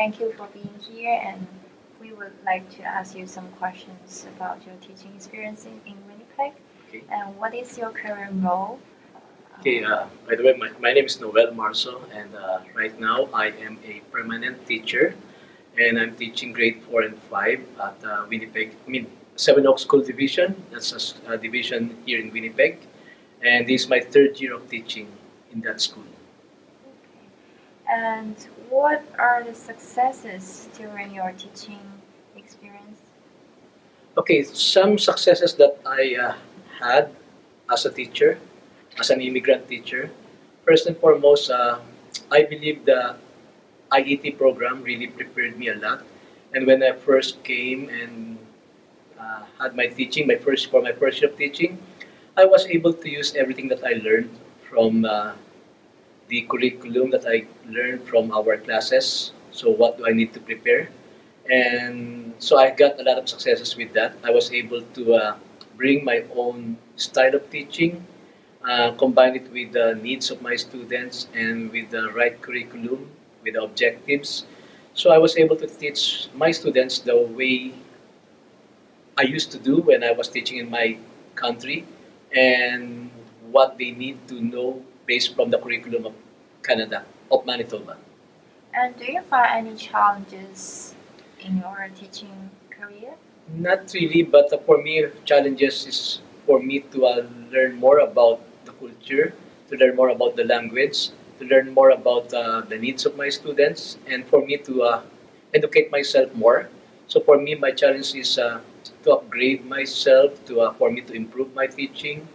thank you for being here, and we would like to ask you some questions about your teaching experience in Winnipeg. Okay. And what is your current role? Okay. By the way, my name is Nowell Marso, and right now I am a permanent teacher, and I'm teaching grade 4 and 5 at Winnipeg. Seven Oaks School Division. That's a division here in Winnipeg, and this is my third year of teaching in that school. Okay. And what are the successes during your teaching experience? Okay, some successes that I had as a teacher, as an immigrant teacher. First and foremost, I believe the IET program really prepared me a lot. And when I first came and had my teaching, my first year of teaching, I was able to use everything that I learned from the curriculum that I learned from our classes. So what do I need to prepare? And so I got a lot of successes with that. I was able to bring my own style of teaching, combine it with the needs of my students and with the right curriculum, with the objectives. So I was able to teach my students the way I used to do when I was teaching in my country and what they need to know based from the curriculum of Canada, of Manitoba. And do you find any challenges in your teaching career? Not really, but for me, challenges is for me to learn more about the culture, to learn more about the language, to learn more about the needs of my students, and for me to educate myself more. So for me, my challenge is to upgrade myself, to for me to improve my teaching,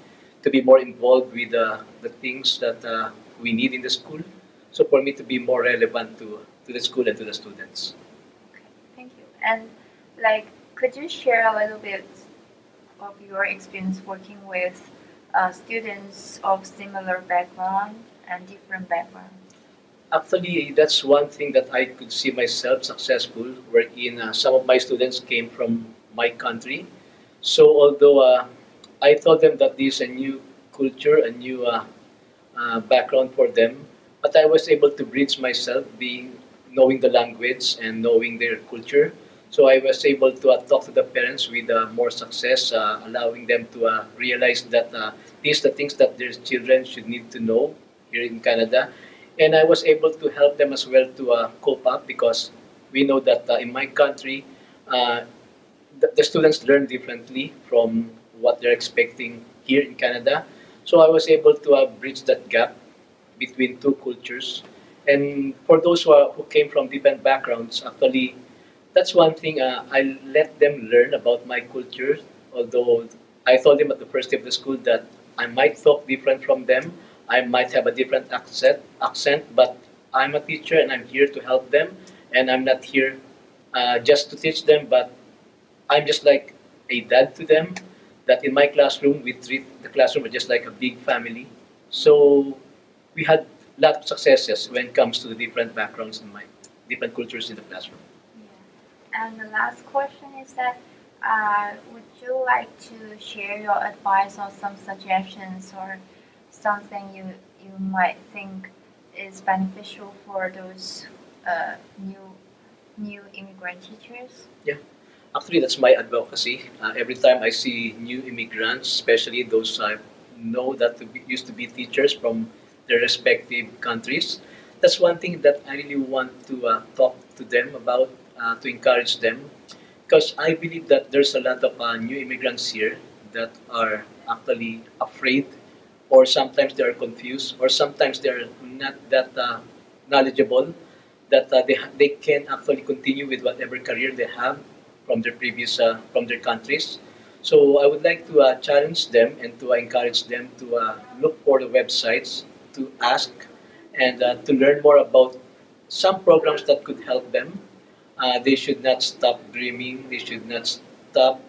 to be more involved with the things that we need in the school. So for me to be more relevant to the school and to the students. Okay, thank you. And like, could you share a little bit of your experience working with students of similar background and different backgrounds? Actually, that's one thing that I could see myself successful, wherein some of my students came from my country. So although I told them that this is a new culture, a new background for them, but I was able to bridge myself, being knowing the language and knowing their culture. So I was able to talk to the parents with more success, allowing them to realize that these are the things that their children should need to know here in Canada. And I was able to help them as well to cope up because we know that in my country, uh, the students learn differently from what they're expecting here in Canada. So I was able to bridge that gap between two cultures. And for those who came from different backgrounds, actually, that's one thing I let them learn about my culture. Although I told them at the first day of the school that I might talk different from them, I might have a different accent, but I'm a teacher and I'm here to help them, and I'm not here just to teach them, but I'm just like a dad to them. That in my classroom, we treat the classroom just like a big family. So we had a lot of successes when it comes to the different backgrounds in my different cultures in the classroom. Yeah. And the last question is that would you like to share your advice or some suggestions or something you might think is beneficial for those new immigrant teachers? Yeah, actually, that's my advocacy. Every time I see new immigrants, especially those I know that used to be teachers from their respective countries, that's one thing that I really want to talk to them about, to encourage them, because I believe that there's a lot of new immigrants here that are actually afraid, or sometimes they are confused, or sometimes they're not that knowledgeable that they can actually continue with whatever career they have from their previous from their countries. So I would like to challenge them and to encourage them to look for the websites to ask and to learn more about some programs that could help them. They should not stop dreaming. They should not stop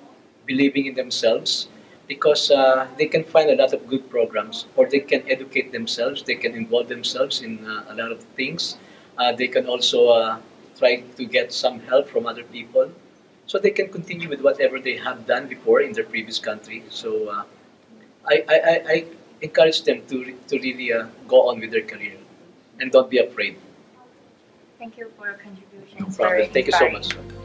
believing in themselves because they can find a lot of good programs, or they can educate themselves. They can involve themselves in a lot of things. They can also try to get some help from other people, so they can continue with whatever they have done before in their previous country. So I encourage them to really go on with their career and don't be afraid. Thank you for your contribution. No It's problem. very Thank you so inspiring. much.